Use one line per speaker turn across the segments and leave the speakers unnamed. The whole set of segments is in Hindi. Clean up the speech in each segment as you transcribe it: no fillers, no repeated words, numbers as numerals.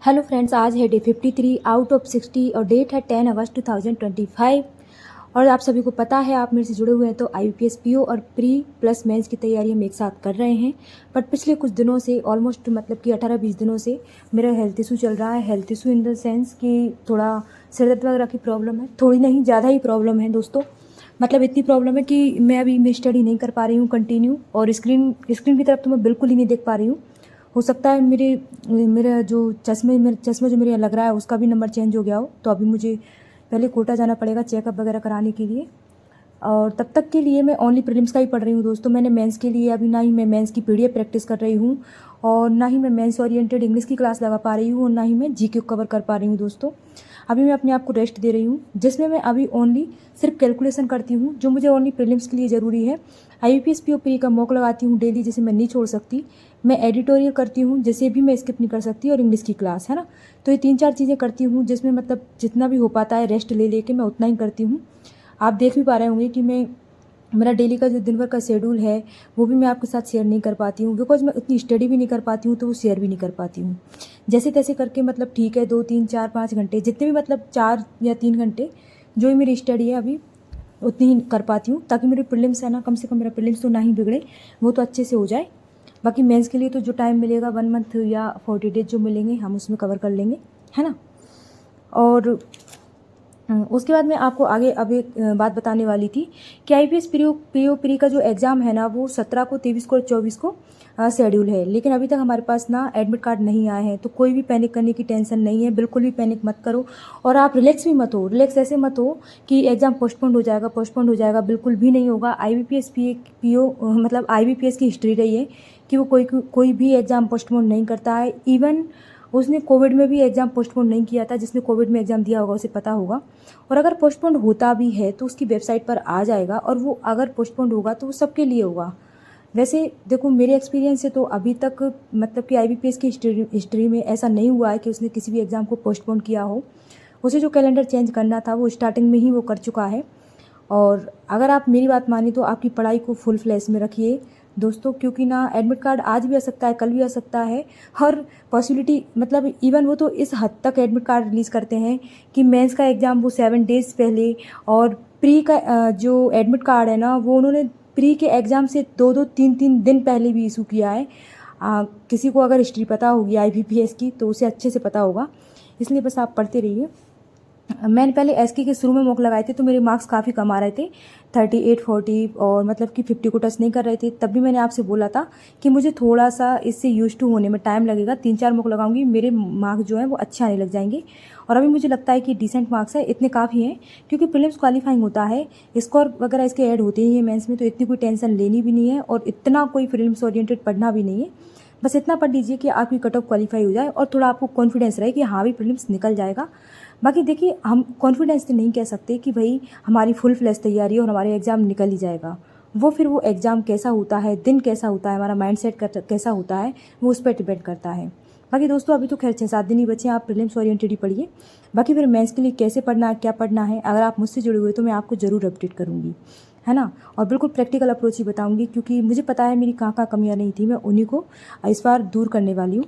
हेलो फ्रेंड्स, आज है डे 53 आउट ऑफ 60 और डेट है 10 अगस्त 2025। और आप सभी को पता है, आप मेरे से जुड़े हुए हैं, तो IBPS PO और प्री प्लस मेंस की तैयारी हम एक साथ कर रहे हैं। बट पिछले कुछ दिनों से ऑलमोस्ट मतलब कि 18-20 दिनों से मेरा हेल्थ इशू चल रहा है। Health issue in the sense कि थोड़ा सिर दर्द वगैरह की प्रॉब्लम है, थोड़ी नहीं ज़्यादा ही प्रॉब्लम है दोस्तों। मतलब इतनी प्रॉब्लम है कि मैं स्टडी नहीं कर पा रही हूँ कंटिन्यू, और स्क्रीन की तरफ तो मैं बिल्कुल ही नहीं देख पा रही हूँ। हो सकता है मेरा जो चश्मा जो मेरे यहाँ लग रहा है उसका भी नंबर चेंज हो गया हो, तो अभी मुझे पहले कोटा जाना पड़ेगा चेकअप वगैरह कराने के लिए। और तब तक के लिए मैं ओनली प्रीलिम्स का ही पढ़ रही हूँ दोस्तों। मैंने मेंस के लिए अभी ना ही मैं मेंस की PDF प्रैक्टिस कर रही हूँ, और ना ही मैं मेंस ओरिएंटेड इंग्लिश की क्लास लगा पा रही हूँ, और ना ही मैं GK कवर कर पा रही हूँ दोस्तों। अभी मैं अपने आप को रेस्ट दे रही हूँ, जिसमें मैं अभी ओनली सिर्फ कैलकुलेशन करती हूँ जो मुझे ओनली प्रीलिम्स के लिए ज़रूरी है। IBPS PO प्री का मॉक लगाती हूँ डेली, जिसे मैं नहीं छोड़ सकती। मैं एडिटोरियल करती हूँ, जिसे भी मैं स्किप नहीं कर सकती, और इंग्लिश की क्लास है ना। तो ये 3-4 चीज़ें करती हूँ, जिसमें मतलब जितना भी हो पाता है रेस्ट ले लेके मैं उतना ही करती हूँ। आप देख भी पा रहे होंगे कि मेरा डेली का जो दिन भर का शेड्यूल है वो भी मैं आपके साथ शेयर नहीं कर पाती हूँ, बिकॉज मैं उतनी स्टडी भी नहीं कर पाती हूँ, तो वो शेयर भी नहीं कर पाती हूँ। जैसे तैसे करके मतलब ठीक है, 2-3-4-5 घंटे जितने भी मतलब 4 या 3 घंटे जो भी मेरी स्टडी है अभी उतनी ही कर पाती हूँ, ताकि मेरे प्रीलिम्स है ना, कम से कम मेरा प्रीलिम्स तो ना ही बिगड़े, वो तो अच्छे से हो जाए। बाकी मेंस के लिए तो जो टाइम मिलेगा 1 मंथ या 40 डेज जो मिलेंगे हम उसमें कवर कर लेंगे, है ना। और उसके बाद मैं आपको आगे अब एक बात बताने वाली थी कि IBPS PO प्री का जो एग्ज़ाम है ना, वो 17 को, 23 को और 24 को शेड्यूल है। लेकिन अभी तक हमारे पास ना एडमिट कार्ड नहीं आए हैं, तो कोई भी पैनिक करने की टेंशन नहीं है, बिल्कुल भी पैनिक मत करो। और आप रिलैक्स भी मत हो, रिलैक्स ऐसे मत हो कि एग्ज़ाम पोस्टपोन्ड हो जाएगा, बिल्कुल भी नहीं होगा। IBPS PO मतलब IBPS की हिस्ट्री रही है कि वो कोई भी एग्ज़ाम पोस्टपोन नहीं करता है। इवन उसने कोविड में भी एग्ज़ाम पोस्टपोन नहीं किया था। जिसने कोविड में एग्ज़ाम दिया होगा उसे पता होगा। और अगर पोस्टपोन्ड होता भी है तो उसकी वेबसाइट पर आ जाएगा, और वो अगर पोस्टपोन्ड होगा तो वो सबके लिए होगा। वैसे देखो, मेरे एक्सपीरियंस से तो अभी तक मतलब कि IBPS की हिस्ट्री में ऐसा नहीं हुआ है कि उसने किसी भी एग्ज़ाम को पोस्टपोन किया हो। उसे जो कैलेंडर चेंज करना था वो स्टार्टिंग में ही वो कर चुका है। और अगर आप मेरी बात मानी तो आपकी पढ़ाई को फुल फ्लैश में रखिए दोस्तों, क्योंकि ना एडमिट कार्ड आज भी आ सकता है, कल भी आ सकता है। हर पॉसिबिलिटी मतलब इवन वो तो इस हद तक एडमिट कार्ड रिलीज़ करते हैं कि मेंस का एग्ज़ाम वो 7 डेज़ पहले, और प्री का जो एडमिट कार्ड है ना, वो उन्होंने प्री के एग्ज़ाम से 2-2 3-3 दिन पहले भी इशू किया है। किसी को अगर हिस्ट्री पता होगी IBPS की तो उसे अच्छे से पता होगा, इसलिए बस आप पढ़ते रहिए। मैंने पहले SK के शुरू में मॉक लगाए थे, तो मेरे मार्क्स काफ़ी कम आ रहे थे, 38-40, और मतलब कि 50 को टच नहीं कर रहे थे। तब भी मैंने आपसे बोला था कि मुझे थोड़ा सा इससे यूज टू होने में टाइम लगेगा, 3-4 मॉक लगाऊंगी, मेरे मार्क्स जो हैं वो अच्छे आने लग जाएंगे। और अभी मुझे लगता है कि डिसेंट मार्क्स है, इतने काफ़ी हैं, क्योंकि प्रीलिम्स क्वालिफाइंग होता है, स्कोर वगैरह इसके ऐड होते ही हैं मेंस में, तो इतनी कोई टेंशन लेनी भी नहीं है, और इतना कोई प्रीलिम्स ओरिएंटेड पढ़ना भी नहीं है। बस इतना पढ़ लीजिए कि आपकी कट ऑफ क्वालिफाई हो जाए, और थोड़ा आपको कॉन्फिडेंस रहे कि हाँ भी प्रीलिम्स निकल जाएगा। बाकी देखिए, हम कॉन्फिडेंस से नहीं कह सकते कि भाई हमारी फुल फ्लैश तैयारी है और हमारे एग्ज़ाम निकल ही जाएगा। वो एग्ज़ाम कैसा होता है, दिन कैसा होता है, हमारा माइंडसेट कैसा होता है, वो उस पर डिपेंड करता है। बाकी दोस्तों, अभी तो खैर 6-7 दिन ही बचे हैं, आप प्रीलिम्स ओरिएंटेड ही पढ़िए। बाकी फिर मेंस के लिए कैसे पढ़ना है, क्या पढ़ना है, अगर आप मुझसे जुड़े हुए तो मैं आपको ज़रूर अपडेट करूँगी, है ना। और बिल्कुल प्रैक्टिकल अप्रोच ही बताऊँगी, क्योंकि मुझे पता है मेरी कहाँ कहाँ कमियाँ नहीं थी, मैं उन्हीं को इस बार दूर करने वाली हूँ।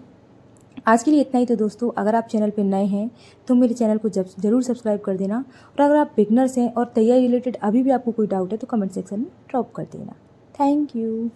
आज के लिए इतना ही। तो दोस्तों, अगर आप चैनल पर नए हैं तो मेरे चैनल को ज़रूर सब्सक्राइब कर देना, और अगर आप बिगनर्स हैं और तैयारी रिलेटेड अभी भी आपको कोई डाउट है तो कमेंट सेक्शन में ड्रॉप कर देना। Thank you.